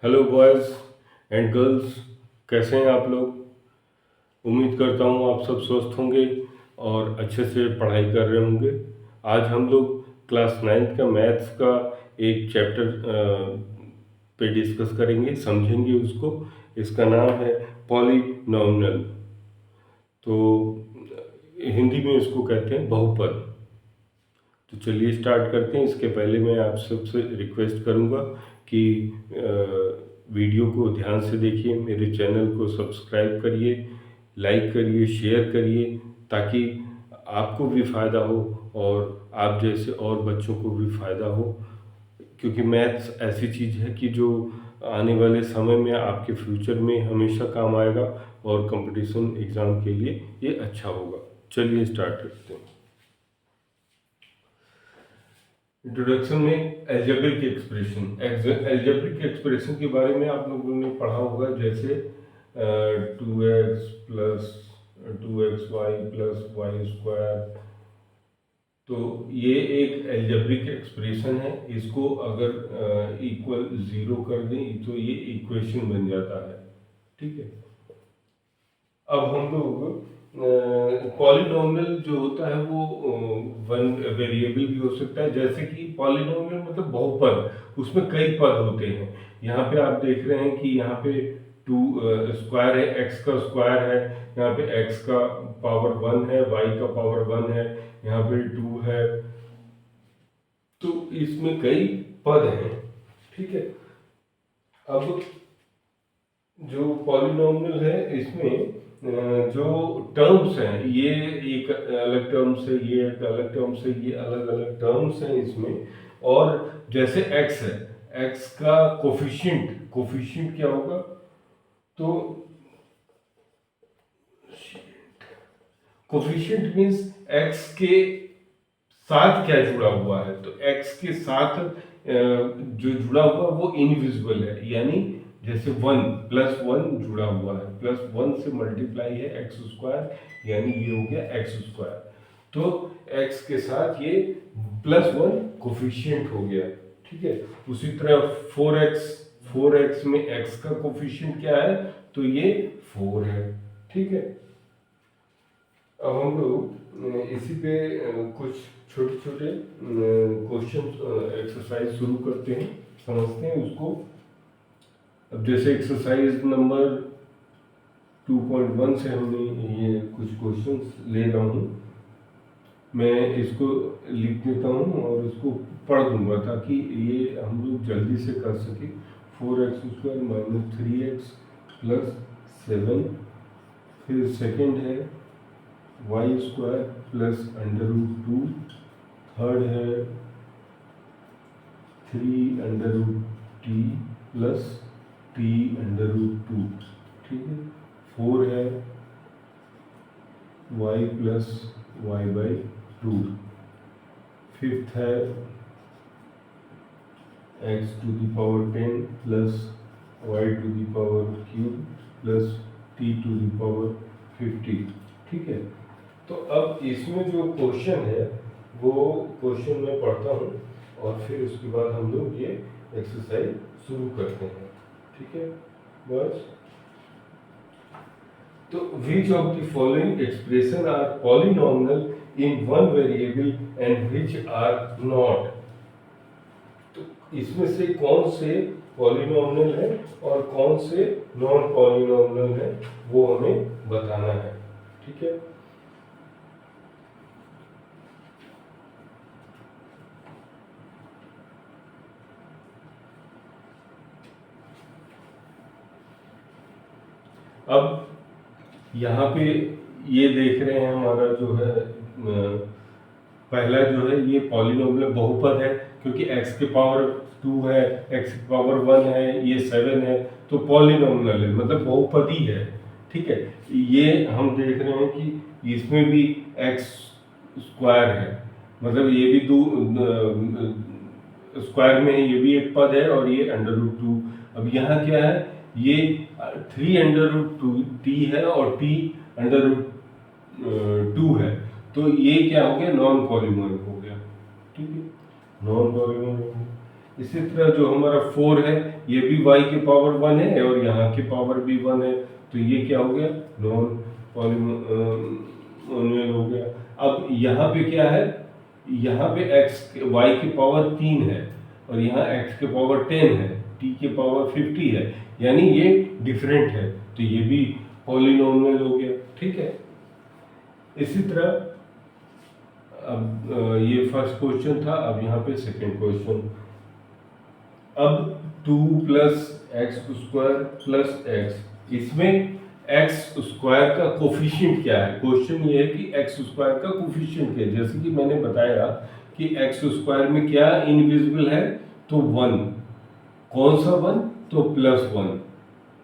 Hello boys and girls, कैसे हैं आप लोग। उम्मीद करता हूँ आप सब स्वस्थ होंगे और अच्छे से पढ़ाई कर रहे होंगे। आज हम लोग क्लास नाइन्थ का मैथ्स का एक चैप्टर पे डिस्कस करेंगे, समझेंगे उसको। इसका नाम है पॉलीनॉमिनल। तो हिंदी में इसको कहते हैं बहुपद। तो चलिए स्टार्ट करते हैं। इसके पहले मैं आप सबसे रिक्वेस्ट करूंगा कि वीडियो को ध्यान से देखिए, मेरे चैनल को सब्सक्राइब करिए, लाइक करिए, शेयर करिए, ताकि आपको भी फ़ायदा हो और आप जैसे और बच्चों को भी फ़ायदा हो। क्योंकि मैथ्स ऐसी चीज़ है कि जो आने वाले समय में आपके फ्यूचर में हमेशा काम आएगा और कंपटीशन एग्ज़ाम के लिए ये अच्छा होगा। चलिए स्टार्ट करते हैं। इंट्रोडक्शन में एल्जेब्रिक एक्सप्रेशन के बारे में आप लोगों ने पढ़ा होगा, जैसे 2x plus 2xy plus y square. तो ये एक एल्जेब्रिक एक्सप्रेशन है। इसको अगर इक्वल ज़ीरो कर दें तो ये इक्वेशन बन जाता है। ठीक है। अब हम लोग पॉलिनोमियल जो होता है वो वन वेरिएबल भी हो सकता है। जैसे कि पॉलिनोमियल मतलब बहुपद, उसमें कई पद होते हैं। यहाँ पे आप देख रहे हैं कि यहाँ पे टू स्क्वायर है, एक्स का स्क्वायर है, यहाँ पे एक्स का पावर 1 है, वाई का पावर 1 है, यहाँ पे 2 है। तो इसमें कई पद हैं। ठीक है। अब जो पॉलिनोमियल है इसमें जो टर्म्स हैं, ये एक अलग टर्म्स है, ये एक अलग टर्म्स है, ये अलग अलग टर्म्स हैं इसमें। और जैसे एक्स है, एक्स का कोफिशिएंट, कोफिशिएंट क्या होगा? तो कोफिशिएंट मीन्स एक्स के साथ क्या जुड़ा हुआ है। तो एक्स के साथ जो जुड़ा हुआ वो इनविजिबल है, यानी जैसे 1 प्लस 1 जुड़ा हुआ है, प्लस 1 से मल्टीप्लाई है एक्स स्क्वायर, यानी ये हो गया एक्स स्क्वायर। तो एक्स के साथ ये प्लस 1 कोफिशिएंट हो गया। ठीक है। उसी तरह 4x, 4x में x का कोफिशिएंट क्या है? तो ये 4 है। ठीक है। अब हम लोग इसी पे कुछ छोटे छोटे क्वेश्चन एक्सरसाइज शुरू करते हैं, समझते हैं उसको। अब जैसे एक्सरसाइज नंबर 2.1 से हमने ये कुछ क्वेश्चंस ले रहा हूँ। मैं इसको लिख देता हूँ और इसको पढ़ दूंगा ताकि ये हम लोग जल्दी से कर सकें। 4x² minus 3x plus 7। फिर सेकंड है वाई स्क्वायर प्लस √2। थर्ड है 3√t प्लस t√2। ठीक है। 4 है y प्लस y/2। फिफ्थ है x⁻10 plus y⁻³ plus t⁻50। ठीक है। तो अब इसमें जो क्वेश्चन है वो क्वेश्चन मैं पढ़ता हूँ और फिर उसके बाद हम लोग ये एक्सरसाइज शुरू करते हैं। ठीक है बस। तो which of the following expression are polynomial in one variable and which are not? तो इसमें से कौन से पॉलिनोमियल है और कौन से नॉन पॉलिनोमियल है वो हमें बताना है। ठीक है। अब यहाँ पे ये देख रहे हैं हमारा जो है पहला जो है ये पॉलिनोमियल बहुपद है, क्योंकि x के पावर 2 है, x के पावर 1 है, ये 7 है, तो पॉलिनोमियल है मतलब बहुपदी है। ठीक है। ये हम देख रहे हैं कि इसमें भी x स्क्वायर है, मतलब ये भी दो स्क्वायर में है, ये भी एक पद है और ये √2। अब यहाँ क्या है, ये 3√2t है और t√2 है। तो ये क्या हो गया? नॉन पॉलीमॉर्फ हो गया। ठीक है। नॉन पॉलीमॉर्फ हो गया। इसी तरह जो हमारा 4 है ये भी y के पावर 1 है और यहाँ के पावर भी 1 है, तो ये क्या हो गया, नॉन पॉलिनोमियल हो गया। अब यहाँ पे क्या है, यहाँ पे y की पावर 3 है और यहाँ x के पावर 10 है, t के पावर 50 है, यानी ये डिफरेंट है, तो ये भी पॉलिनोमियल हो गया। ठीक है, इसी तरह अब ये फर्स्ट क्वेश्चन था। अब यहाँ पे सेकंड क्वेश्चन। अब 2 plus x square plus x, इसमें एक्स स्क्वायर का कोफिशिएंट क्या है। क्वेश्चन ये है कि एक्स स्क्वायर का कोफिशिएंट क्या है। जैसे कि मैंने बताया कि एक्स स्क्वायर में क्या इनविजिबल है, तो 1। कौन सा 1, तो +1।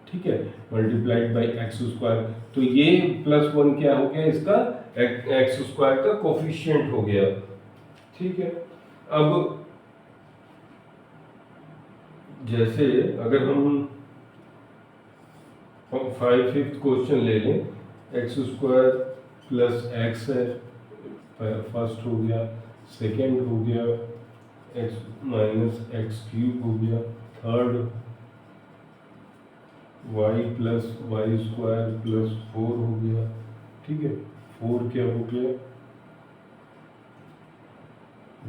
ठीक है, मल्टीप्लाइड बाई एक्स स्क्वायर, तो ये +1 क्या हो गया, इसका एक्स स्क्वायर का कोफिशिएंट हो गया। ठीक है, अब जैसे अगर हम 5th क्वेश्चन ले लें, एक्स स्क्वायर प्लस एक्स है, फर्स्ट हो गया, सेकंड हो गया एक्स माइनस एक्स क्यूब हो गया, third y plus y square plus 4 हो गया। ठीक है, 4 क्या हो गया,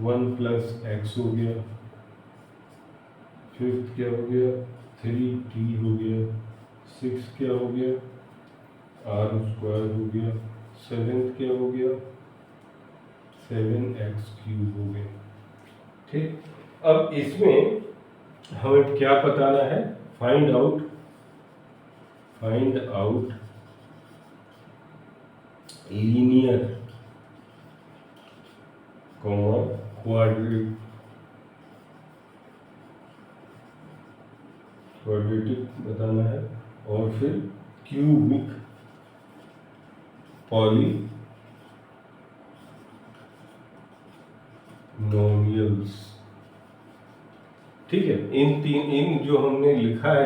1 प्लस एक्स हो गया, फिफ्थ क्या हो गया, 3t हो गया, 6 क्या हो गया, r स्क्वायर हो गया, 7th क्या हो गया, 7x क्यूब हो गया। ठीक, अब इसमें हमें क्या बताना है, फाइंड आउट लीनियर क्वाड्रेटिक बताना है, और फिर क्यूबिक पॉलिनोमियल्स। ठीक है, इन जो हमने लिखा है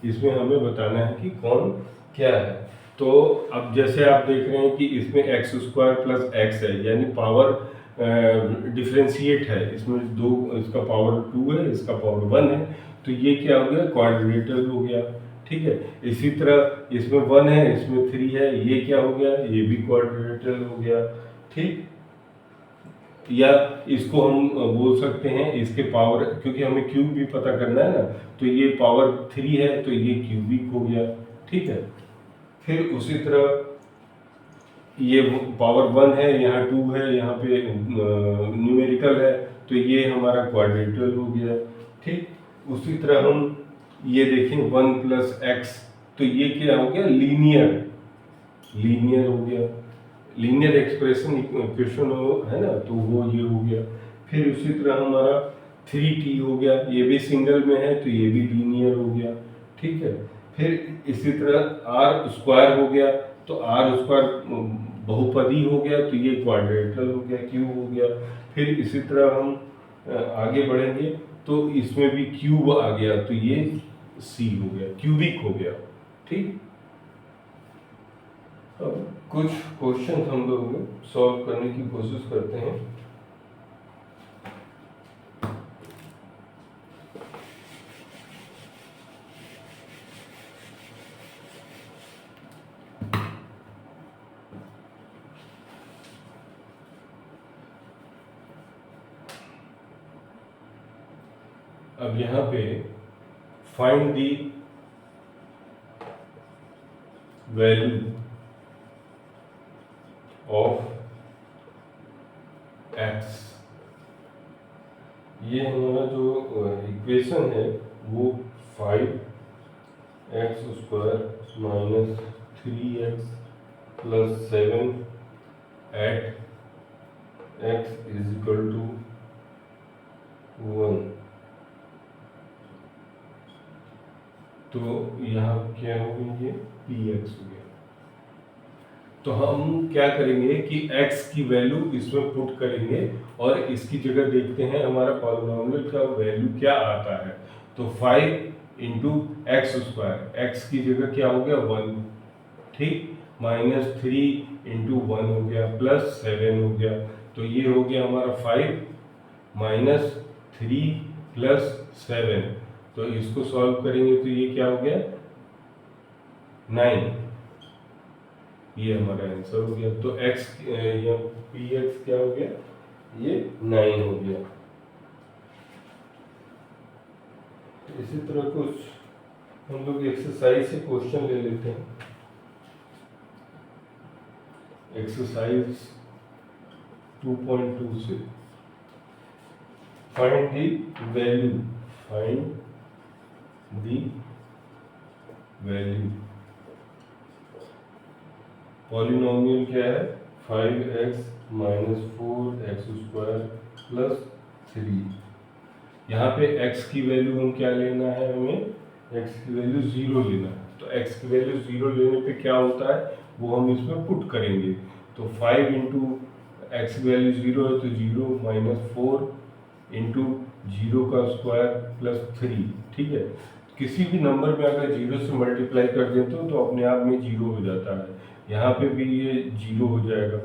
इसमें हमें बताना है कि कौन क्या है। तो अब जैसे आप देख रहे हैं कि इसमें एक्स स्क्वायर प्लस एक्स है, यानी पावर डिफरेंशिएट है, इसमें दो, इसका पावर 2 है, इसका पावर 1 है, तो ये क्या हो गया, क्वाड्रेटल हो गया। ठीक है, इसी तरह इसमें 1 है, इसमें 3 है, ये क्या हो गया, ये भी क्वाड्रेटल हो गया। ठीक, या इसको हम बोल सकते हैं इसके पावर, क्योंकि हमें क्यूब भी पता करना है ना, तो ये पावर 3 है, तो ये क्यूबिक हो गया। ठीक है, फिर उसी तरह ये पावर 1 है, यहाँ 2 है, यहाँ पे न्यूमेरिकल है, तो ये हमारा क्वाड्रेटल हो गया। ठीक, उसी तरह हम ये देखें 1 प्लस एक्स, तो ये क्या हो गया, लीनियर हो गया, लीनियर एक्सप्रेशन इक्वेशन है ना, तो वो ये हो गया। फिर उसी तरह हमारा 3t हो गया, ये भी सिंगल में है, तो ये भी लीनियर हो गया। ठीक है, फिर इसी तरह आर स्क्वायर हो गया, तो आर स्क्वायर बहुपदी हो गया, तो ये क्वाड्रेटल हो गया, क्यूब हो गया। फिर इसी तरह हम आगे बढ़ेंगे तो इसमें भी क्यूब आ गया, तो ये सी हो गया, क्यूबिक हो गया। ठीक, अब कुछ क्वेश्चन हम लोग सॉल्व करने की कोशिश करते हैं। अब यहाँ पे find the value of x, ये हमारा जो इक्वेशन है वो 5x square minus 3x plus 7 at x is equal to 1। तो यहाँ क्या हो गया, ये px हो गया। तो हम क्या करेंगे कि x की वैल्यू इसमें पुट करेंगे और इसकी जगह देखते हैं हमारा पॉलिनोमियल का वैल्यू क्या आता है। तो 5 इंटू एक्स स्क्वायर, एक्स की जगह क्या हो गया, 1। ठीक, माइनस 3 इंटू 1 हो गया, प्लस 7 हो गया, तो ये हो गया हमारा 5 माइनस 3 प्लस 7। तो इसको सॉल्व करेंगे तो ये क्या हो गया 9। ये हमारा आंसर हो गया। तो x या पी एक्स क्या हो गया ये 9 हो गया। इसी तरह कुछ हम लोग एक्सरसाइज से क्वेश्चन ले लेते हैं। एक्सरसाइज 2.2 से फाइंड द वैल्यू पॉलिनोमियल क्या है 5x माइनस 4x² प्लस 3। यहाँ पे x की वैल्यू हम क्या लेना है, हमें x की वैल्यू 0 लेना है। तो x की वैल्यू 0 लेने पे क्या होता है वो हम इसमें पुट करेंगे। तो 5 इंटू एक्स की वैल्यू 0 है तो 0 माइनस 4 इंटू 0 का स्क्वायर प्लस 3। ठीक है, किसी भी नंबर में अगर 0 से मल्टीप्लाई कर देते हो तो अपने आप में 0 हो जाता है। यहाँ पे भी ये 0 हो जाएगा,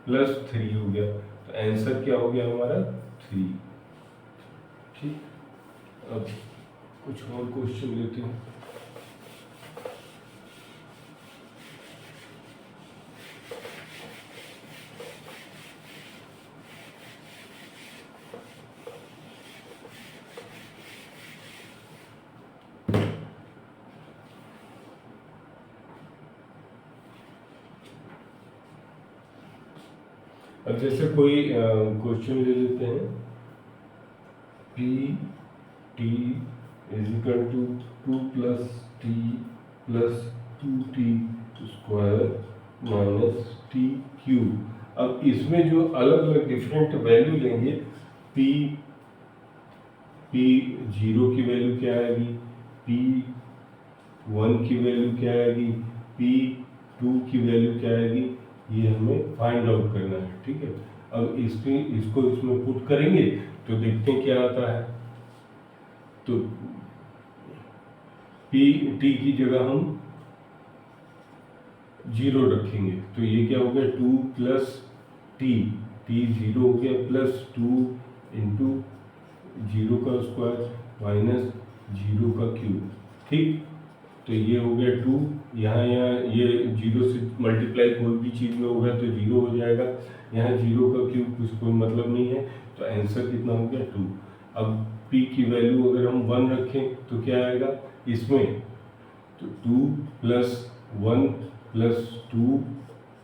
प्लस 3 हो गया। तो आंसर क्या हो गया हमारा 3। ठीक, अब कुछ और क्वेश्चन लेते हैं। अब जैसे कोई क्वेश्चन ले लेते हैं p t is equal to 2 plus t plus 2t square minus t cube. अब इसमें जो अलग अलग डिफरेंट वैल्यू लेंगे, पी जीरो की वैल्यू क्या आएगी, पी वन की वैल्यू क्या आएगी, पी टू की वैल्यू क्या आएगी, ये हमें फाइंड आउट करना है। ठीक है, अब इसको इसमें पुट करेंगे तो देखते हैं क्या आता है। तो पी टी की जगह हम 0 रखेंगे तो ये क्या हो गया 2 प्लस टी 0 हो गया प्लस 2 इंटू 0 का स्क्वायर माइनस 0 का क्यूब। ठीक, तो ये हो गया 2, यहाँ ये 0 से मल्टीप्लाई कोई भी चीज़ में होगा तो 0 हो जाएगा। यहाँ 0 का क्यूब कुछ कोई मतलब नहीं है, तो आंसर कितना हो गया 2। अब p की वैल्यू अगर हम 1 रखें तो क्या आएगा इसमें, तो 2 प्लस 1 प्लस 2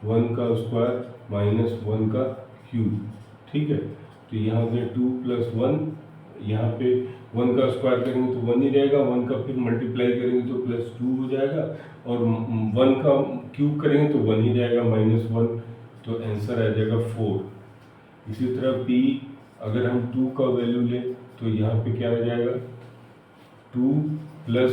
1 का स्क्वायर माइनस 1 का क्यूब। ठीक है, तो यहाँ पे 2 प्लस 1, यहाँ पे 1 का स्क्वायर करेंगे तो 1 ही रहेगा, 1 का फिर मल्टीप्लाई करेंगे तो प्लस 2 हो जाएगा, और 1 का क्यूब करेंगे तो 1 ही रहेगा माइनस 1, तो आंसर आ जाएगा 4। इसी तरह p अगर हम 2 का वैल्यू लें तो यहाँ पे क्या आ जाएगा 2 प्लस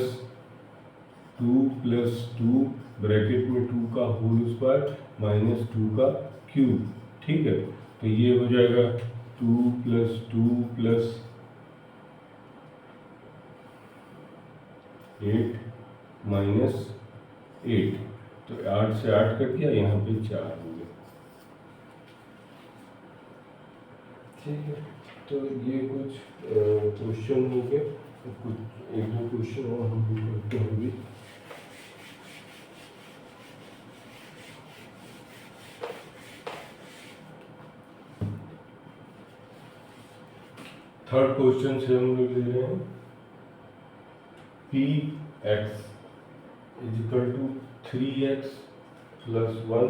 2 ब्रैकेट में 2 का होल स्क्वायर माइनस 2 का क्यूब। ठीक है, तो ये हो जाएगा 2 प्लस 8 माइनस 8, तो 8 से 8 कट गया, यहाँ पे 4 हो गया। ठीक है, तो ये कुछ क्वेश्चन हो गए, कुछ एक दो क्वेश्चन और हम भी करते होंगे। थर्ड क्वेश्चन से हम लोग ले रहे हैं p x is equal to 3x plus 1,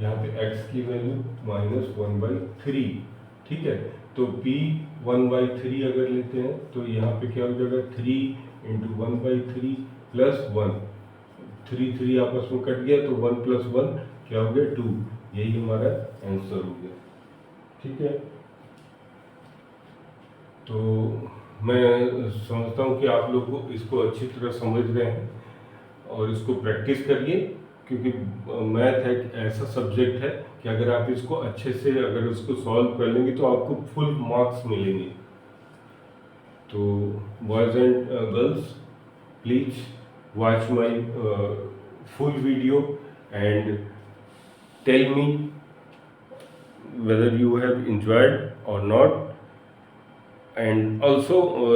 यहाँ पे x की वैल्यू माइनस 1/3। ठीक है, तो p 1/3 अगर लेते हैं तो यहाँ पे क्या हो जाएगा 3 इंटू 1/3 प्लस 1, 3 आपस में कट गया तो 1 प्लस 1 क्या हो गया 2, यही हमारा आंसर हो गया। ठीक है, तो मैं समझता हूँ कि आप लोग इसको अच्छी तरह समझ रहे हैं और इसको प्रैक्टिस करिए, क्योंकि मैथ एक ऐसा सब्जेक्ट है कि अगर आप इसको अच्छे से अगर इसको सॉल्व कर लेंगे तो आपको फुल मार्क्स मिलेंगे। तो boys and girls, please watch my full video and tell me whether you have enjoyed or not, and also